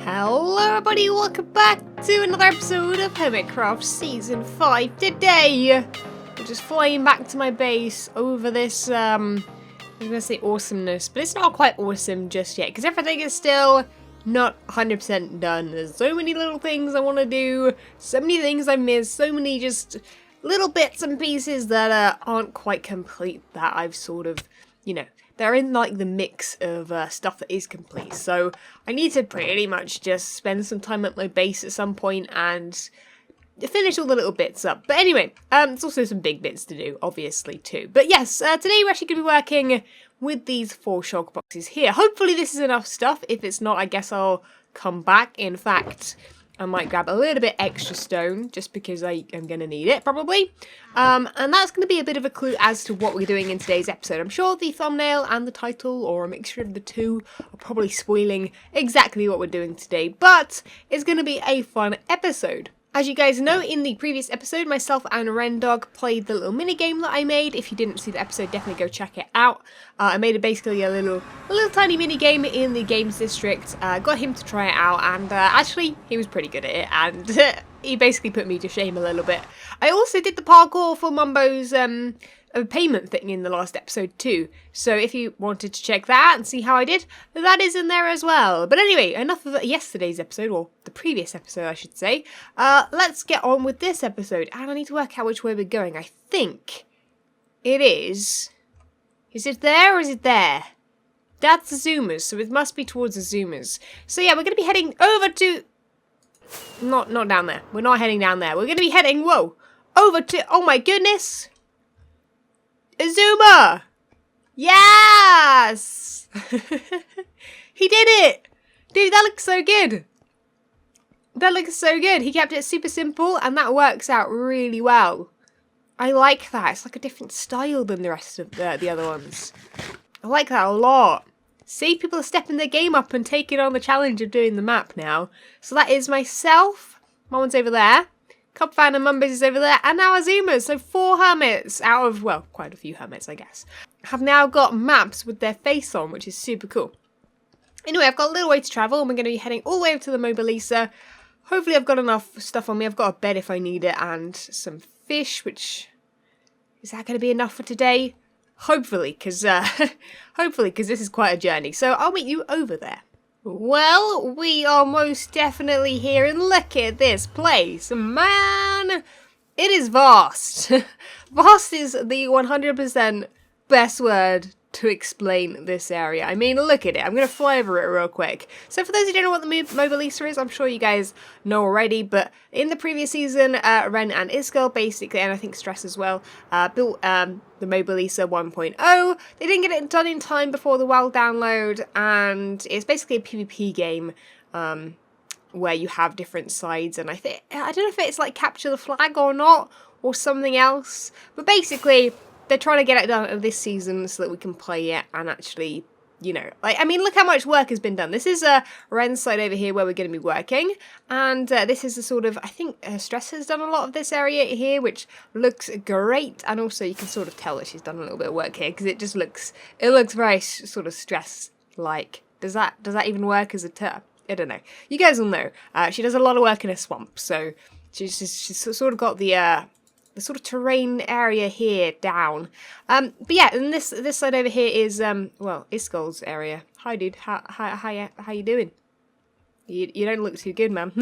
Hello everybody, welcome back to another episode of Hermitcraft Season 5. Today, we're just flying back to my base over this, I was going to say awesomeness, but it's not quite awesome just yet, because everything is still not 100% done. There's so many little things I want to do, so many things I missed, so many just little bits and pieces that aren't quite complete that I've sort of, they're in like the mix of stuff that is complete. So I need to pretty much just spend some time at my base at some point and finish all the little bits up. But anyway, there's also some big bits to do, obviously, too. But yes, today we're actually going to be working with these 4 shulk boxes here. Hopefully this is enough stuff. If it's not, I guess I'll come back. In fact, I might grab a little bit extra stone just because I am going to need it, probably. And that's going to be a bit of a clue as to what we're doing in today's episode. I'm sure the thumbnail and the title, or a mixture of the two, are probably spoiling exactly what we're doing today. But it's going to be a fun episode. As you guys know, in the previous episode, myself and RenDog played the little mini game that I made. If you didn't see the episode, definitely go check it out. I made basically a little tiny mini game in the games district. Got him to try it out, and actually, he was pretty good at it, and he basically put me to shame a little bit. I also did the parkour for Mumbo's payment thing in the last episode too. So if you wanted to check that and see how I did, that is in there as well. But anyway, enough of yesterday's episode, or the previous episode I should say. Let's get on with this episode, and I need to work out which way we're going. I think it is it there or is it there? That's the Zoomers, so it must be towards the Zoomers. So yeah, we're going to be heading over to... Not down there. We're not heading down there. We're going to be heading, over to... Oh my goodness! Azuma! Yes! He did it! Dude, that looks so good. That looks so good. He kept it super simple, and that works out really well. I like that. It's like a different style than the rest of the other ones. I like that a lot. See, people are stepping their game up and taking on the challenge of doing the map now. So that is myself. My one's over there. Cupfan and Mumbus is over there, and now Azumas, so 4 hermits out of, well, quite a few hermits, I guess, have now got maps with their face on, which is super cool. Anyway, I've got a little way to travel, and we're going to be heading all the way over to the Moba Lisa. Hopefully I've got enough stuff on me. I've got a bed if I need it, and some fish, which, is that going to be enough for today? Hopefully, because this is quite a journey. So I'll meet you over there. Well, we are most definitely here, and look at this place, man! It is vast. Vast is the 100% best word to explain this area. I mean, look at it. I'm going to fly over it real quick. So for those who don't know what the Moba Lisa is, I'm sure you guys know already, but in the previous season, Ren and Iskall, basically, and I think Stress as well, built the Moba Lisa 1.0. They didn't get it done in time before the WoW download, and it's basically a PvP game where you have different sides, and I don't know if it's like capture the flag or not, or something else, but basically they're trying to get it done this season so that we can play it and actually, I mean, look how much work has been done. This is Ren's side over here where we're going to be working, and this is the sort of, I think Stress has done a lot of this area here, which looks great, and also you can sort of tell that she's done a little bit of work here, because it just looks very sort of Stress-like. Does that even work as a term? I don't know. You guys will know. She does a lot of work in a swamp, so she's sort of got the sort of terrain area here down. But yeah, and this side over here is Iskall's area. Hi dude, how you doing? You don't look too good, man.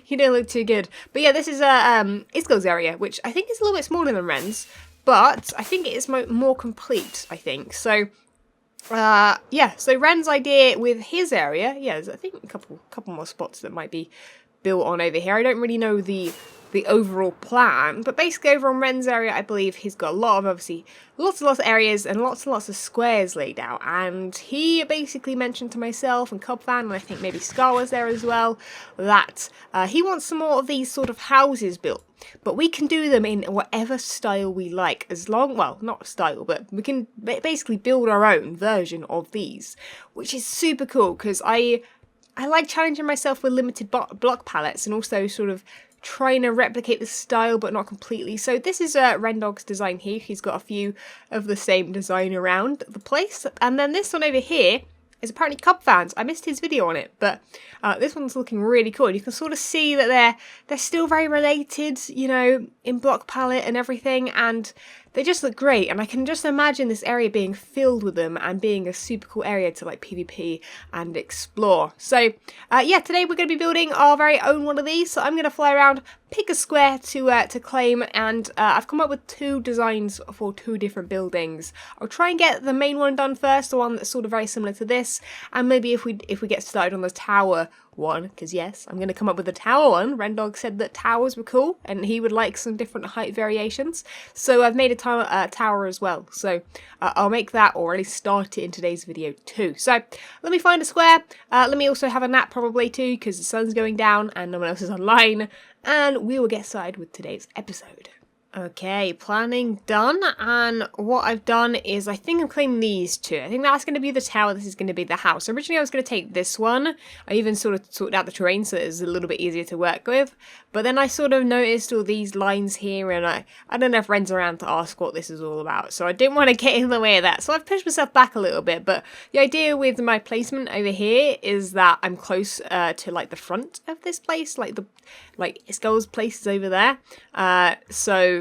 You don't look too good. But yeah, this is Iskall's area, which I think is a little bit smaller than Ren's, but I think it is more complete, I think. So yeah, so Ren's idea with his area, yeah, there's I think a couple more spots that might be built on over here. I don't really know the overall plan, but basically over on Ren's area, I believe he's got a lot of, obviously, lots of areas and lots of squares laid out, and he basically mentioned to myself and Cubfan, and I think maybe Scar was there as well, that he wants some more of these sort of houses built, but we can do them in whatever style we like, as long, well, not style, but we can basically build our own version of these, which is super cool, because I like challenging myself with limited block palettes, and also sort of trying to replicate the style but not completely. So this is RenDog's design here. He's got a few of the same design around the place. And then this one over here is apparently Cub fans. I missed his video on it, but this one's looking really cool. You can sort of see that they're still very related, you know, in block palette and everything, and they just look great, and I can just imagine this area being filled with them and being a super cool area to like PvP and explore. So yeah, today we're going to be building our very own one of these. So I'm going to fly around, pick a square to claim, and I've come up with 2 designs for 2 different buildings. I'll try and get the main one done first, the one that's sort of very similar to this, and maybe if we get started on the tower one, because yes, I'm going to come up with the tower one. RenDog said that towers were cool and he would like some different height variations, so I've made a tower as well. So I'll make that, or at least start it in today's video too. So let me find a square. Let me also have a nap probably too, because the sun's going down and no one else is online, and we will get started with today's episode. Okay, planning done, and what I've done is I think I'm claiming these 2. I think that's going to be the tower, this is going to be the house. Originally I was going to take this one. I even sort of sorted out the terrain so it's a little bit easier to work with, but then I sort of noticed all these lines here, and I don't know if Ren's around to ask what this is all about, so I didn't want to get in the way of that, so I've pushed myself back a little bit. But the idea with my placement over here is that I'm close to like the front of this place, like Iskall's place is over there, so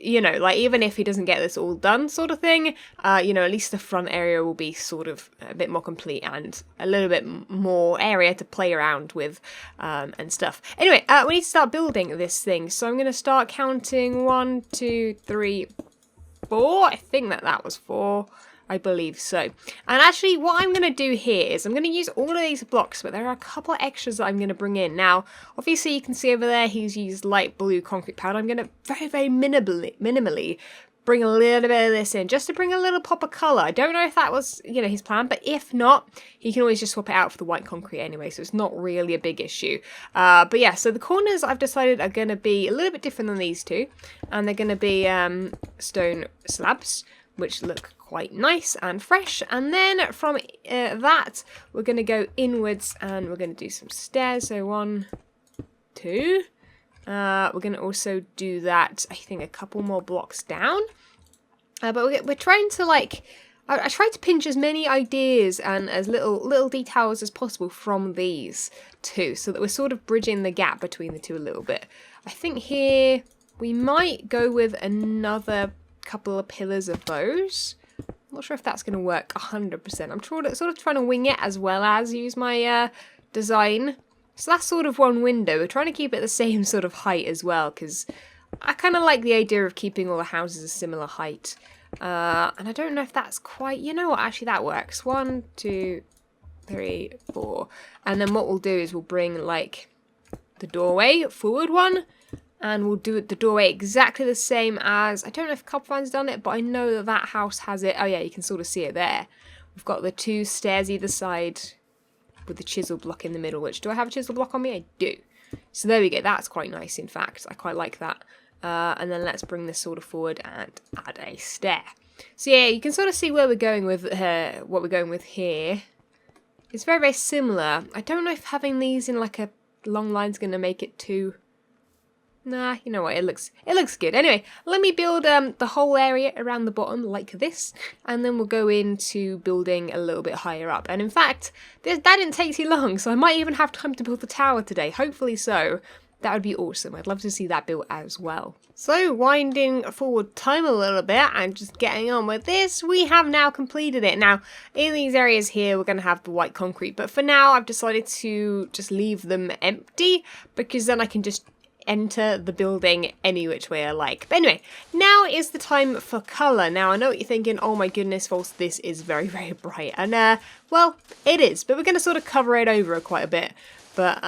you know, like even if he doesn't get this all done sort of thing, you know, at least the front area will be sort of a bit more complete and a little bit more area to play around with and stuff. Anyway, we need to start building this thing, so I'm going to start counting 1, 2, 3, 4. I think that was 4. I believe so. And actually what I'm going to do here is I'm going to use all of these blocks, but there are a couple of extras that I'm going to bring in. Now, obviously you can see over there he's used light blue concrete powder. I'm going to very minimally bring a little bit of this in, just to bring a little pop of colour. I don't know if that was, you know, his plan, but if not, he can always just swap it out for the white concrete anyway, so it's not really a big issue. But yeah, so the corners I've decided are going to be a little bit different than these 2, and they're going to be stone slabs, which look quite nice and fresh. And then from that we're going to go inwards and we're going to do some stairs. So 1, 2. We're going to also do that, I think, a couple more blocks down. But we're trying to like, I tried to pinch as many ideas and as little details as possible from these 2, so that we're sort of bridging the gap between the 2 a little bit. I think here we might go with another couple of pillars of those. I'm not sure if that's going to work 100%. I'm sort of trying to wing it as well as use my design. So that's sort of one window. We're trying to keep it the same sort of height as well, because I kind of like the idea of keeping all the houses a similar height. And I don't know if that's quite, you know what, actually that works. 1, 2, 3, 4. And then what we'll do is we'll bring like the doorway forward 1. And we'll do the doorway exactly the same as, I don't know if Cubfan's done it, but I know that house has it. Oh yeah, you can sort of see it there. We've got the 2 stairs either side with the chisel block in the middle, which, do I have a chisel block on me? I do. So there we go, that's quite nice in fact. I quite like that. And then let's bring this sort of forward and add a stair. So yeah, you can sort of see where we're going with, what we're going with here. It's very similar. I don't know if having these in like a long line is going to make it too... Nah, you know what, it looks good. Anyway, let me build the whole area around the bottom like this, and then we'll go into building a little bit higher up. And in fact, that didn't take too long, so I might even have time to build the tower today. Hopefully so. That would be awesome. I'd love to see that built as well. So, winding forward time a little bit and just getting on with this, we have now completed it. Now, in these areas here, we're going to have the white concrete, but for now, I've decided to just leave them empty, because then I can just enter the building any which way I like. But anyway, now is the time for colour. Now, I know what you're thinking, oh my goodness, False, this is very bright. And, well, it is, but we're going to sort of cover it over quite a bit. But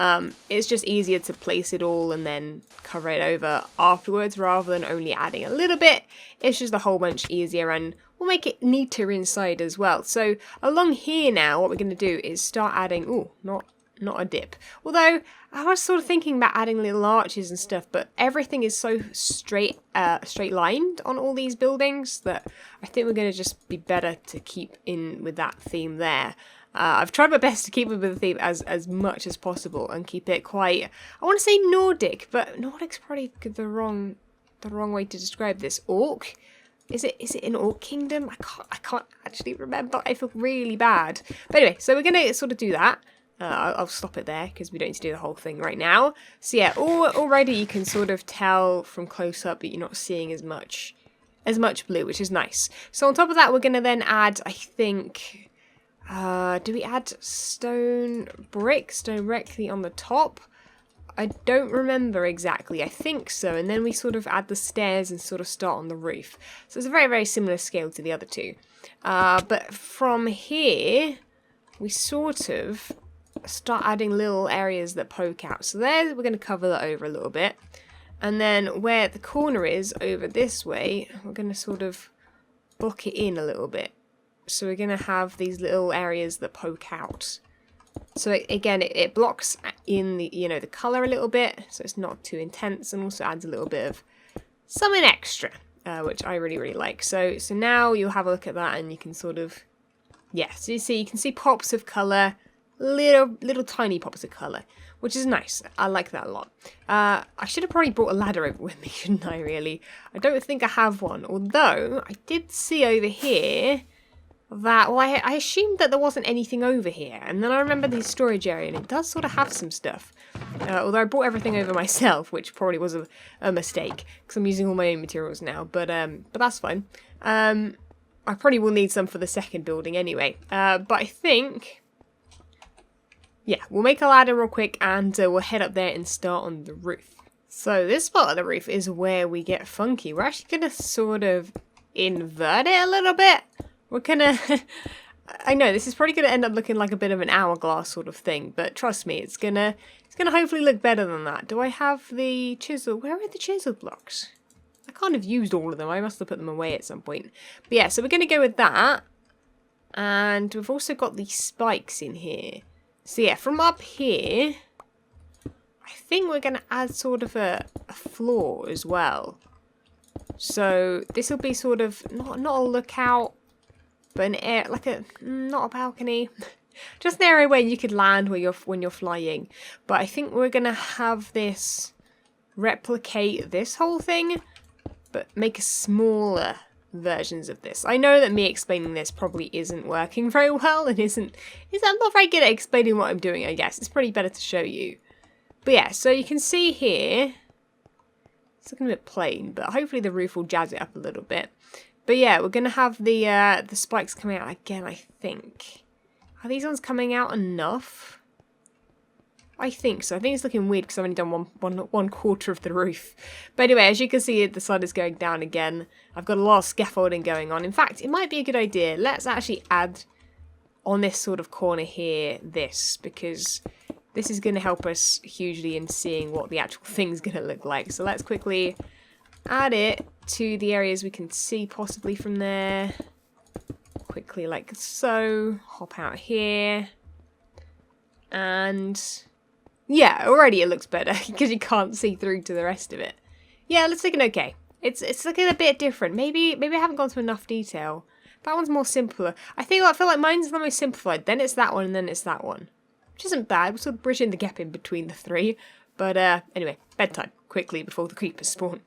it's just easier to place it all and then cover it over afterwards, rather than only adding a little bit. It's just a whole bunch easier, and we'll make it neater inside as well. So along here now, what we're going to do is start adding, ooh, not a dip. Although, I was sort of thinking about adding little arches and stuff, but everything is so straight lined on all these buildings that I think we're going to just be better to keep in with that theme there. I've tried my best to keep it with the theme as much as possible and keep it quite, I want to say Nordic, but Nordic's probably the wrong way to describe this. Orc? Is it in Orc Kingdom? I can't actually remember. I feel really bad. But anyway, so we're gonna sort of do that. I'll stop it there because we don't need to do the whole thing right now. So yeah, already you can sort of tell from close up that you're not seeing as much blue, which is nice. So on top of that, we're gonna then add, I think, do we add stone brick directly on the top? I don't remember exactly. I think so. And then we sort of add the stairs and sort of start on the roof. So it's a very, very similar scale to the other two. But from here, we sort of start adding little areas that poke out. So there, we're going to cover that over a little bit. And then where the corner is over this way, we're going to sort of block it in a little bit. So we're going to have these little areas that poke out. So again, it blocks in the, you know, the colour a little bit, so it's not too intense, and also adds a little bit of something extra, which I really, really like. So now you'll have a look at that, and you can sort of, yeah, so you can see pops of colour, little tiny pops of colour, which is nice. I like that a lot. I should have probably brought a ladder over with me, shouldn't I, really? I don't think I have one, although I did see over here that, well, I assumed that there wasn't anything over here, and then I remember the storage area, and it does sort of have some stuff. Although I brought everything over myself, which probably was a mistake, because I'm using all my own materials now, but that's fine. I probably will need some for the second building anyway, but I think, yeah, we'll make a ladder real quick, and we'll head up there and start on the roof. So this part of the roof is where we get funky. We're actually going to sort of invert it a little bit. We're gonna, I know this is probably gonna end up looking like a bit of an hourglass sort of thing, but trust me, it's gonna hopefully look better than that. Do I have the chisel? Where are the chisel blocks? I can't have used all of them. I must have put them away at some point. But yeah, so we're gonna go with that, and we've also got these spikes in here. So yeah, from up here, I think we're gonna add sort of a floor as well. So this will be sort of not a lookout, but an air, like not a balcony, just an area where you could land when you're flying. But I think we're gonna have this replicate this whole thing, but make a smaller versions of this. I know that me explaining this probably isn't working very well, and I'm not very good at explaining what I'm doing. I guess it's probably better to show you. But yeah, so you can see here, it's looking a bit plain, but hopefully the roof will jazz it up a little bit. But yeah, we're going to have the spikes coming out again, I think. Are these ones coming out enough? I think so. I think it's looking weird because I've only done one quarter of the roof. But anyway, as you can see, the sun is going down again. I've got a lot of scaffolding going on. In fact, it might be a good idea. Let's actually add on this sort of corner here this, because this is going to help us hugely in seeing what the actual thing's going to look like. So let's quickly add it to the areas we can see possibly from there. Quickly like so. Hop out here. And yeah, already it looks better because you can't see through to the rest of it. Yeah, let's take an okay. It's looking a bit different. Maybe I haven't gone to enough detail. That one's more simpler. I feel like mine's the most simplified. Then it's that one, and then it's that one. Which isn't bad. We're sort of bridging the gap in between the three. But anyway, bedtime. Quickly before the creepers spawn.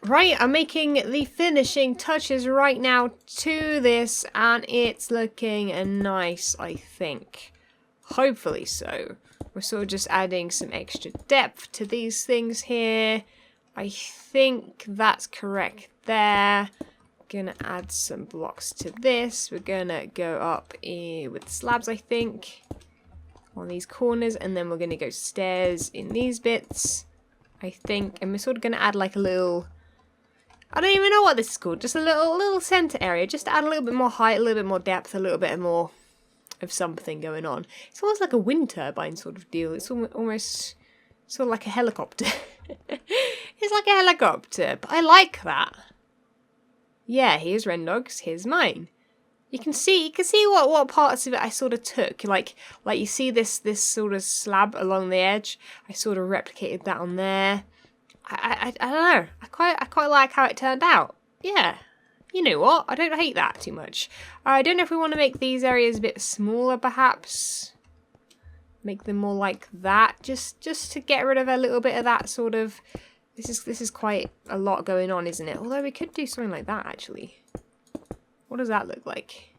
Right, I'm making the finishing touches right now to this, and it's looking nice, I think. Hopefully so. We're sort of just adding some extra depth to these things here. I think that's correct there. Gonna add some blocks to this. We're gonna go up with slabs, I think, on these corners, and then we're gonna go stairs in these bits, I think, and we're sort of gonna add like a little, I don't even know what this is called, just a little center area, just to add a little bit more height, a little bit more depth, a little bit more of something going on. It's almost like a wind turbine sort of deal. It's almost sort of like a helicopter. It's like a helicopter, but I like that. Yeah, here's RenDog's, here's mine. You can see what parts of it I sort of took. Like you see this sort of slab along the edge. I sort of replicated that on there. I don't know. I quite like how it turned out. Yeah. You know what? I don't hate that too much. I don't know if we want to make these areas a bit smaller, perhaps. Make them more like that, just to get rid of a little bit of that sort of This is quite a lot going on, isn't it? Although we could do something like that, actually. What does that look like?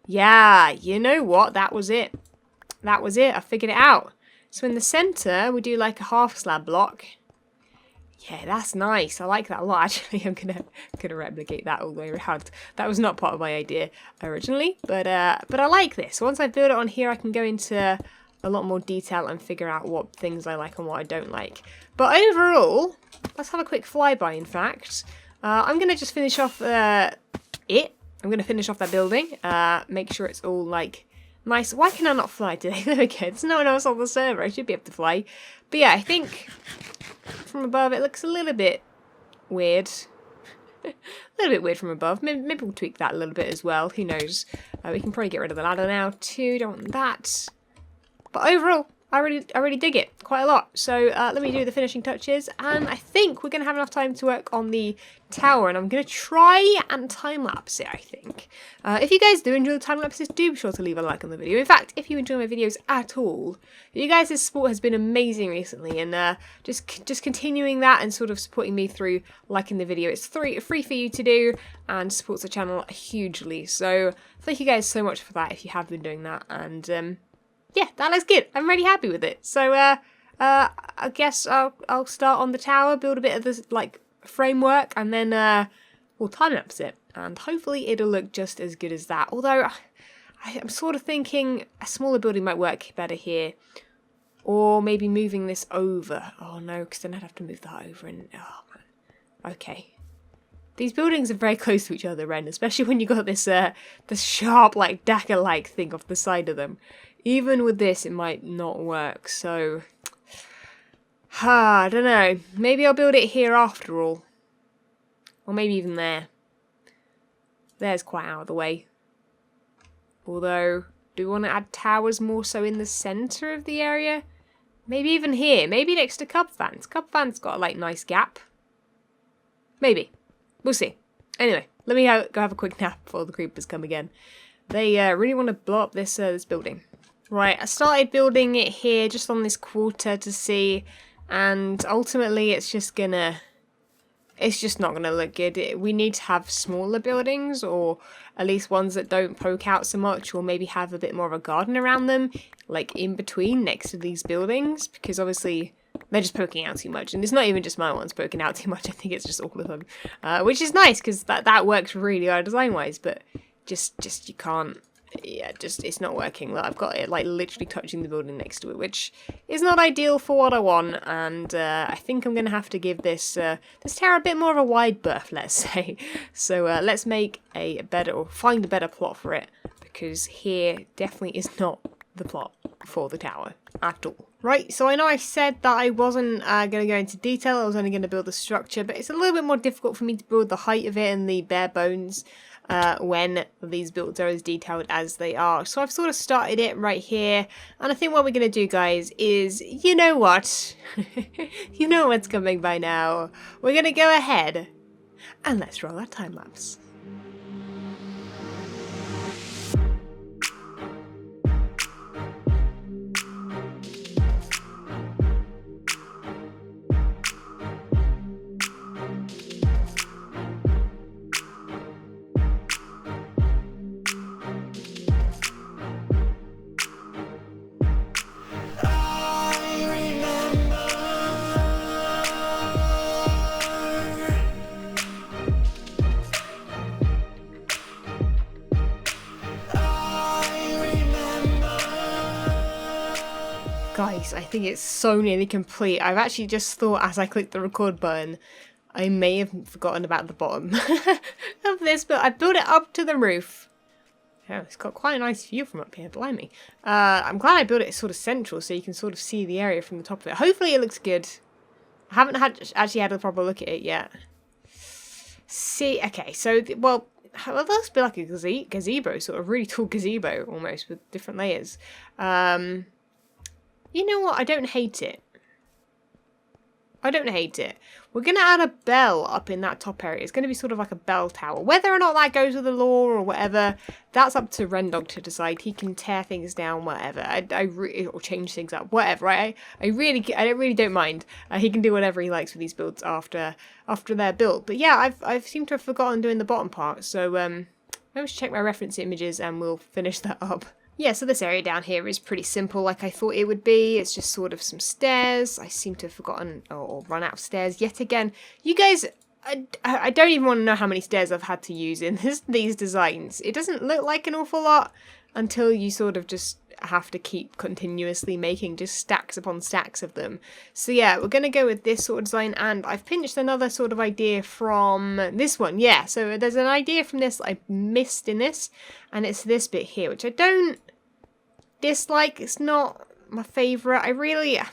Yeah, you know what? That was it. That was it. I figured it out. So in the center, we do like a half slab block. Yeah, that's nice. I like that a lot. Actually, I'm gonna replicate that all the way around. That was not part of my idea originally, but I like this. Once I build it on here, I can go into a lot more detail and figure out what things I like and what I don't like. But overall, let's have a quick flyby. In fact, I'm gonna just finish off I'm gonna finish off that building. Make sure it's all like nice. Why can I not fly today? There we go. There's no one else on the server. I should be able to fly. But yeah, I think from above it looks a little bit weird. A little bit weird from above. Maybe we'll tweak that a little bit as well. Who knows? We can probably get rid of the ladder now too. Don't want that. But overall, I really dig it quite a lot. So let me do the finishing touches, and I think we're going to have enough time to work on the tower, and I'm going to try and time-lapse it, I think. If you guys do enjoy the time-lapses, do be sure to leave a like on the video. In fact, if you enjoy my videos at all, you guys' support has been amazing recently, and just continuing that and sort of supporting me through liking the video. It's free for you to do, and supports the channel hugely. So thank you guys so much for that if you have been doing that, and yeah, that looks good. I'm really happy with it. So, I guess I'll start on the tower, build a bit of this, like, framework, and then, we'll time-lapse it. And hopefully it'll look just as good as that. Although, I'm sort of thinking a smaller building might work better here. Or maybe moving this over. Oh, no, because then I'd have to move that over and... Oh, man. Okay. These buildings are very close to each other, Ren, especially when you got this, this sharp, like, dagger-like thing off the side of them. Even with this, it might not work, so... I don't know. Maybe I'll build it here after all. Or maybe even there. There's quite out of the way. Although, do we want to add towers more so in the centre of the area? Maybe even here. Maybe next to Cub Fans. Cub Fans got a, like, nice gap. Maybe. We'll see. Anyway, let me go have a quick nap before the creepers come again. They really want to blow up this building. Right, I started building it here just on this quarter to see, and ultimately it's just not gonna look good. We need to have smaller buildings, or at least ones that don't poke out so much, or maybe have a bit more of a garden around them, like in between next to these buildings, because obviously they're just poking out too much, and it's not even just my ones poking out too much, I think it's just all of them, which is nice, because that works really well design-wise, but just you can't. Yeah, it's not working. Look, I've got it like literally touching the building next to it, which is not ideal for what I want, and I think I'm going to have to give this this tower a bit more of a wide berth, let's say. So let's make a better, or find a better plot for it, because here definitely is not the plot for the tower at all. Right, so I know I said that I wasn't going to go into detail, I was only going to build the structure, but it's a little bit more difficult for me to build the height of it and the bare bones when these builds are as detailed as they are. So I've sort of started it right here, and I think what we're going to do, guys, is, you know what? You know what's coming by now. We're going to go ahead and let's roll that time lapse. Guys, I think it's so nearly complete. I've actually just thought as I clicked the record button, I may have forgotten about the bottom of this, but I built it up to the roof. Yeah, it's got quite a nice view from up here, blimey. I'm glad I built it sort of central so you can sort of see the area from the top of it. Hopefully it looks good. I haven't actually had a proper look at it yet. See, okay, so, well, that'll be like a gazebo, sort of really tall gazebo almost with different layers. You know what? I don't hate it. I don't hate it. We're going to add a bell up in that top area. It's going to be sort of like a bell tower. Whether or not that goes with the lore or whatever, that's up to RenDog to decide. He can tear things down, whatever. Or change things up, whatever. I really don't mind. He can do whatever he likes with these builds after they're built. But yeah, I've seemed to have forgotten doing the bottom part. So let's check my reference images and we'll finish that up. Yeah, so this area down here is pretty simple like I thought it would be. It's just sort of some stairs. I seem to have forgotten or run out of stairs yet again. You guys, I don't even want to know how many stairs I've had to use in these designs. It doesn't look like an awful lot until you sort of just have to keep continuously making just stacks upon stacks of them. So yeah, we're going to go with this sort of design, and I've pinched another sort of idea from this one. Yeah, so there's an idea from this I missed in this, and it's this bit here, which I don't dislike. It's not my favourite. I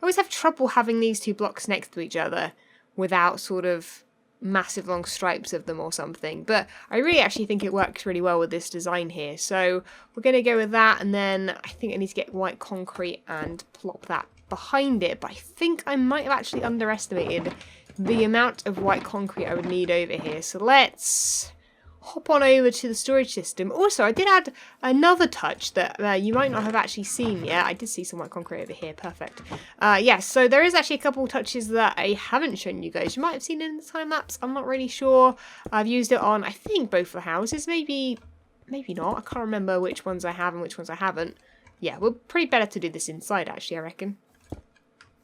always have trouble having these two blocks next to each other without sort of massive long stripes of them or something, but I really actually think it works really well with this design here. So we're going to go with that, and then I think I need to get white concrete and plop that behind it, but I think I might have actually underestimated the amount of white concrete I would need over here. So let's hop on over to the storage system. Also, I did add another touch that you might not have actually seen yet. I did see some white concrete over here. Perfect. Yes, so there is actually a couple touches that I haven't shown you guys. You might have seen it in the time lapse. I'm not really sure. I've used it on, I think, both the houses. Maybe not. I can't remember which ones I have and which ones I haven't. Yeah, we're pretty better to do this inside, actually, I reckon.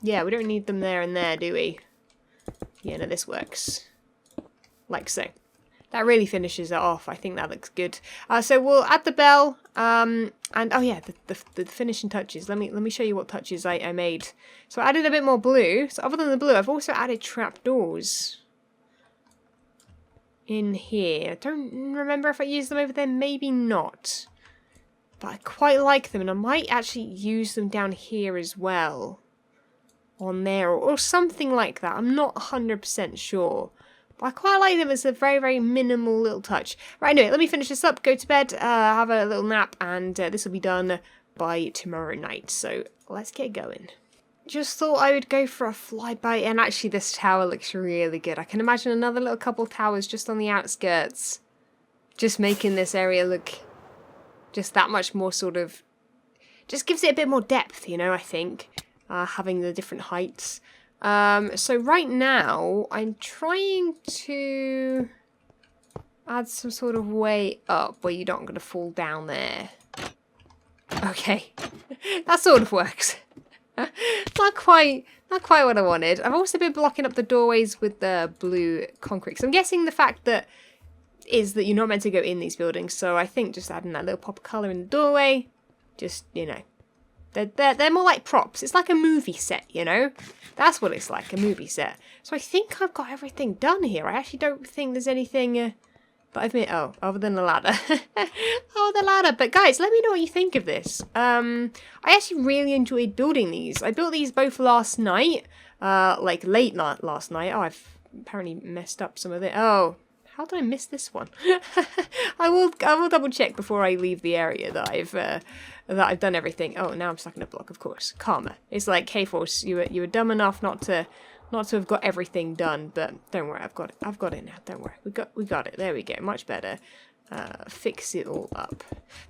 Yeah, we don't need them there and there, do we? Yeah, no, this works. Like so. That really finishes it off. I think that looks good. So we'll add the bell, and oh yeah, the finishing touches. Let me show you what touches I made. So I added a bit more blue. So other than the blue, I've also added trapdoors in here. I don't remember if I used them over there. Maybe not. But I quite like them, and I might actually use them down here as well. On there, or something like that. I'm not 100% sure. But I quite like them as a very, very minimal little touch. Right, anyway, let me finish this up, go to bed, have a little nap, and this will be done by tomorrow night. So let's get going. Just thought I would go for a flyby, and actually this tower looks really good. I can imagine another little couple towers just on the outskirts, just making this area look just that much more sort of, just gives it a bit more depth, you know, I think, having the different heights. So right now, I'm trying to add some sort of way up where you're not going to fall down there. Okay, that sort of works. Not quite what I wanted. I've also been blocking up the doorways with the blue concrete. So I'm guessing the fact that is that you're not meant to go in these buildings. So I think just adding that little pop of colour in the doorway, just, you know. They're more like props. It's like a movie set, you know? That's what it's like, a movie set. So I think I've got everything done here. I actually don't think there's anything that I've made. Oh, other than the ladder. Oh, the ladder. But guys, let me know what you think of this. I actually really enjoyed building these. I built these both last night. Like late night last night. Oh, I've apparently messed up some of it. Oh, how did I miss this one? I will double check before I leave the area that I've done everything. Oh, now I'm stuck in a block, of course. Karma. It's like, hey, Force, you were dumb enough not to have got everything done, but don't worry, I've got it now. Don't worry, we got it. There we go, much better. Fix it all up.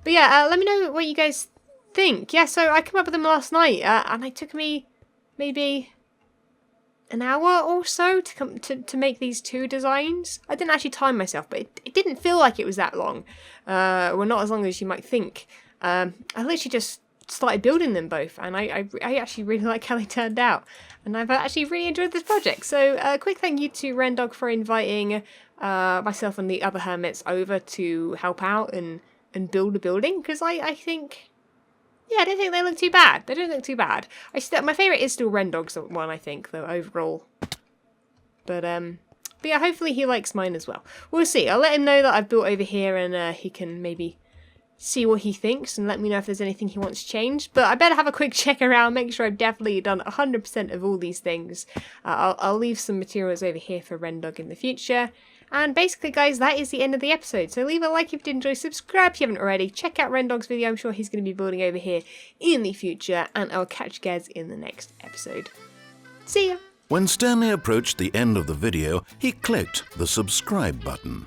But yeah, let me know what you guys think. Yeah, so I came up with them last night, and it took me maybe an hour or so to make these two designs. I didn't actually time myself, but it didn't feel like it was that long. Well, not as long as you might think. I literally just started building them both, and I actually really like how they turned out, and I've actually really enjoyed this project. So a quick thank you to RenDog for inviting myself and the other hermits over to help out and build a building, because I think, yeah, I don't think they look too bad. They don't look too bad. My favourite is still RenDog's one, I think, though, overall. But yeah, hopefully he likes mine as well. We'll see. I'll let him know that I've built over here, and he can maybe see what he thinks and let me know if there's anything he wants changed. But I better have a quick check around, make sure I've definitely done 100% of all these things. I'll leave some materials over here for RenDog in the future. And basically, guys, that is the end of the episode. So leave a like if you did enjoy, subscribe if you haven't already, check out RenDog's video. I'm sure he's going to be building over here in the future, and I'll catch you guys in the next episode. See ya! When Stanley approached the end of the video, he clicked the subscribe button.